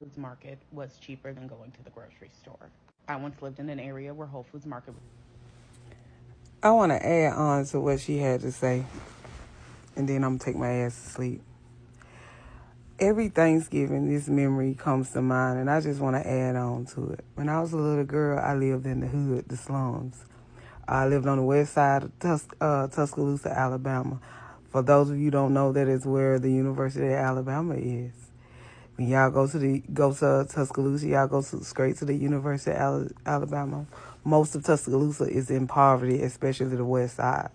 Foods Market was cheaper than going to the grocery store. I once lived in an area where Whole Foods Market was. I want to add on to what she had to say, and then I'm going to take my ass to sleep. Every Thanksgiving, this memory comes to mind, and I just want to add on to it. When I was a little girl, I lived in the hood, the slums. I lived on the west side of Tuscaloosa, Alabama. For those of you who don't know, that is where the University of Alabama is. When y'all go to Tuscaloosa, y'all straight to the University of Alabama. Most of Tuscaloosa is in poverty, especially the west side.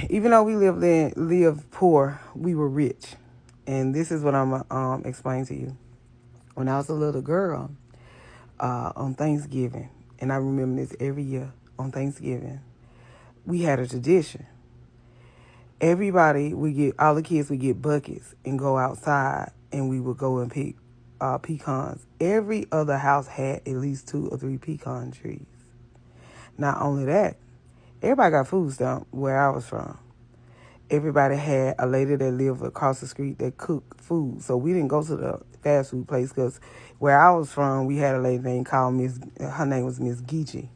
Even though we lived poor, we were rich, and this is what I'm explain to you. When I was a little girl, on Thanksgiving, and I remember this every year on Thanksgiving, we had a tradition. All the kids would get buckets and go outside, and we would go and pick pecans. Every other house had at least 2 or 3 pecan trees. Not only that, everybody got food stamp where I was from. Everybody had a lady that lived across the street that cooked food. So we didn't go to the fast food place because where I was from, we had a lady named her name was Miss Geechee.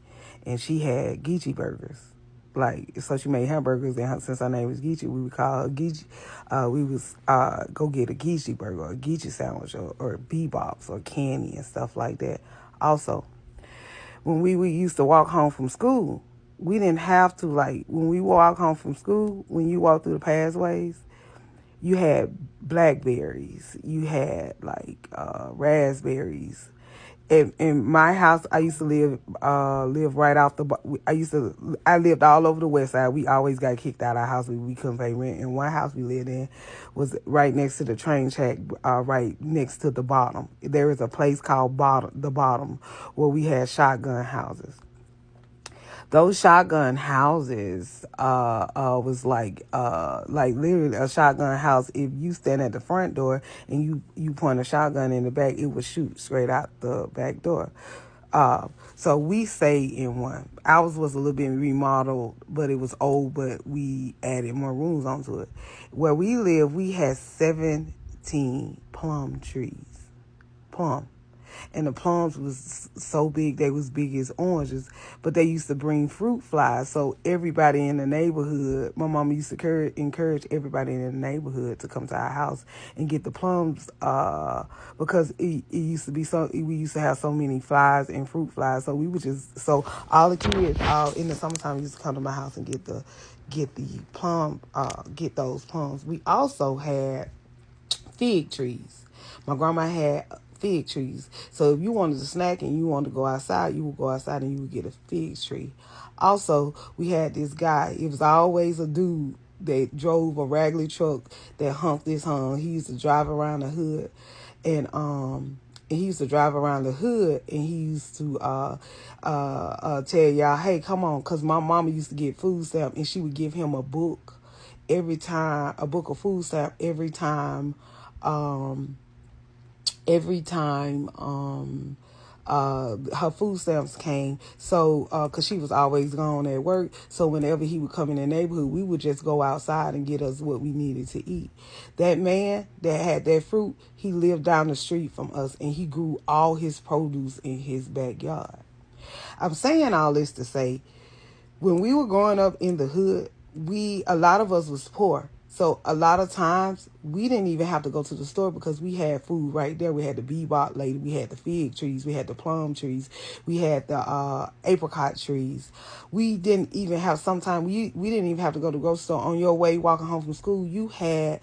And she had Geechee burgers. So she made hamburgers, and since her name was Geechee, we would call her Geechee. We was go get a Geechee burger or a Geechee sandwich or bebops or candy and stuff like that. Also, when we used to walk home from school, we didn't have to, when we walk home from school, when you walk through the pathways, you had blackberries, you had raspberries. In my house, I used to live right off the. I lived all over the west side. We always got kicked out of our house. We couldn't pay rent. And one house we lived in was right next to the train track, right next to the bottom. There is a place called the bottom, where we had shotgun houses. Those shotgun houses was like literally a shotgun house. If you stand at the front door and you point a shotgun in the back, it would shoot straight out the back door. So we stayed in one. Ours was a little bit remodeled, but it was old, but we added more rooms onto it. Where we live, we had 17 plum trees. Plum. And the plums was so big, they was big as oranges. But they used to bring fruit flies. So everybody in the neighborhood, my mama used to encourage everybody in the neighborhood to come to our house and get the plums, because it used to be we used to have so many flies and fruit flies. So we would so all the kids, in the summertime, used to come to my house and get get those plums. We also had fig trees. My grandma had fig trees. So if you wanted to snack and you wanted to go outside, you would go outside and you would get a fig tree. Also, we had this guy. It was always a dude that drove a raggedy truck that humped his hum. He used to drive around the hood, and he used to drive around the hood, and he used to tell y'all, "Hey, come on," because my mama used to get food stamp, and she would give him a book every time, a book of food stamp um, every time her food stamps came. So because she was always gone at work, so whenever he would come in the neighborhood, we would just go outside and get us what we needed to eat. That man that had that fruit, he lived down the street from us, and he grew all his produce in his backyard. I'm saying all this to say, when we were growing up in the hood, a lot of us was poor. So a lot of times we didn't even have to go to the store because we had food right there. We had the bebop lady, we had the fig trees, we had the plum trees, we had the apricot trees. We didn't even have sometimes we didn't even have to go to the grocery store. On your way walking home from school, you had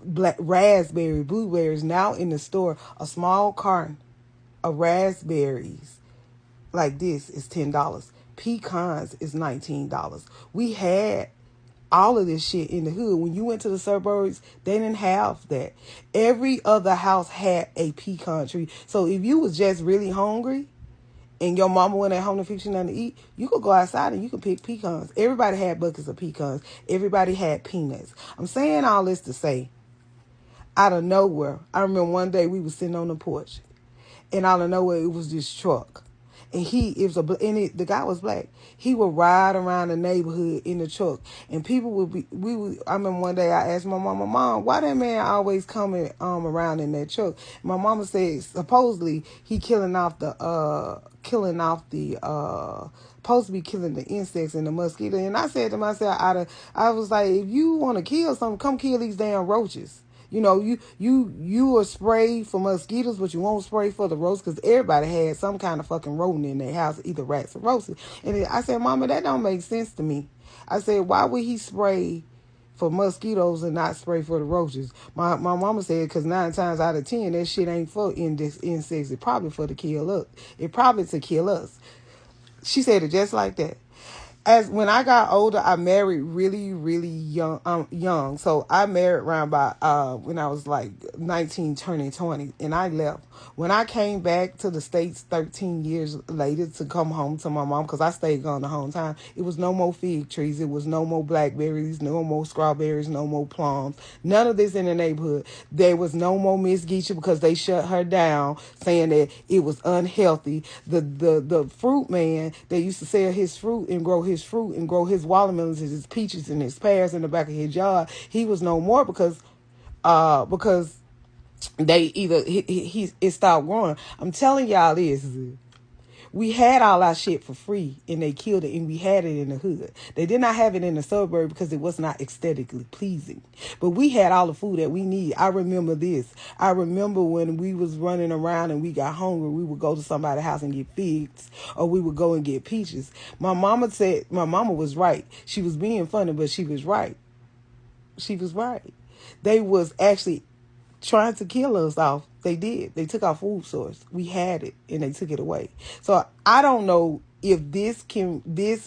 raspberry, blueberries. Now in the store, a small carton of raspberries like this is $10. Pecans is $19. We had all of this shit in the hood. When you went to the suburbs, they didn't have that. Every other house had a pecan tree. So if you was just really hungry and your mama went at home to fix you nothing to eat, you could go outside and you could pick pecans. Everybody had buckets of pecans. Everybody had peanuts. I'm saying all this to say, out of nowhere, I remember one day we was sitting on the porch, and out of nowhere it was this truck. and the guy was black. He would ride around the neighborhood in the truck, and people would be. I remember one day I asked my mom, why that man always coming around in that truck? My mama said supposedly he supposed to be killing the insects and the mosquito. And I said to myself, I was like, if you want to kill something, come kill these damn roaches. You will spray for mosquitoes, but you won't spray for the roaches, because everybody had some kind of fucking rodent in their house, either rats or roaches. And I said, Mama, that don't make sense to me. I said, why would he spray for mosquitoes and not spray for the roaches? My mama said, because 9 times out of 10, that shit ain't for insects. It's probably for to kill us. It probably to kill us. She said it just like that. When I got older, I married really, really young. So I married around by when I was like 19, turning 20, and I left. When I came back to the States 13 years later to come home to my mom, because I stayed gone the whole time, it was no more fig trees. It was no more blackberries, no more strawberries, no more plums. None of this in the neighborhood. There was no more Miss Geisha, because they shut her down, saying that it was unhealthy. The fruit man that used to sell his fruit and grow his watermelons and his peaches and his pears in the back of his yard, he was no more, because they either it stopped growing. I'm telling y'all this. We had all our shit for free, and they killed it, and we had it in the hood. They did not have it in the suburb because it was not aesthetically pleasing. But we had all the food that we need. I remember this. I remember when we was running around and we got hungry, we would go to somebody's house and get figs, or we would go and get peaches. My mama was right. She was being funny, but she was right. She was right. They was actually trying to kill us off. They did. They took our food source. We had it, and they took it away. So I don't know if this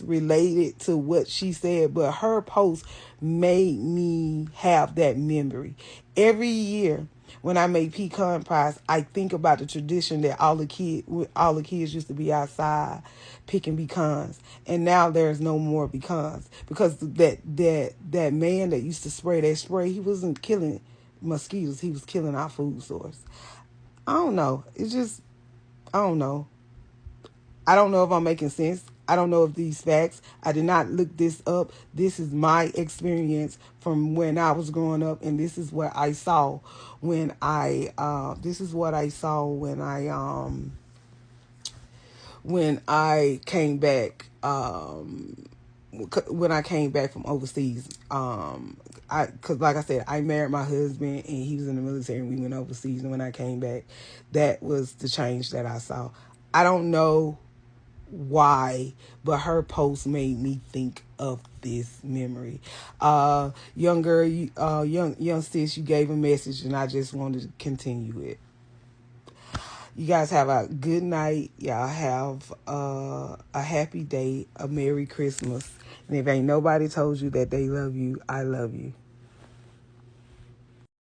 related to what she said, but her post made me have that memory. Every year when I make pecan pies, I think about the tradition that all the kids used to be outside picking pecans, and now there's no more pecans, because that man that used to spray that spray, he wasn't killing mosquitoes, he was killing our food source. I don't know. I don't know. I don't know if I'm making sense. I don't know if these facts. I did not look this up. This is my experience from when I was growing up, and this is what I saw when I came back. When I came back from overseas, because like I said, I married my husband and he was in the military, and we went overseas. And when I came back, that was the change that I saw. I don't know why, but her post made me think of this memory. Young girl, young sis, you gave a message, and I just wanted to continue it. You guys have a good night. Y'all have a happy day, a Merry Christmas. And if ain't nobody told you that they love you, I love you.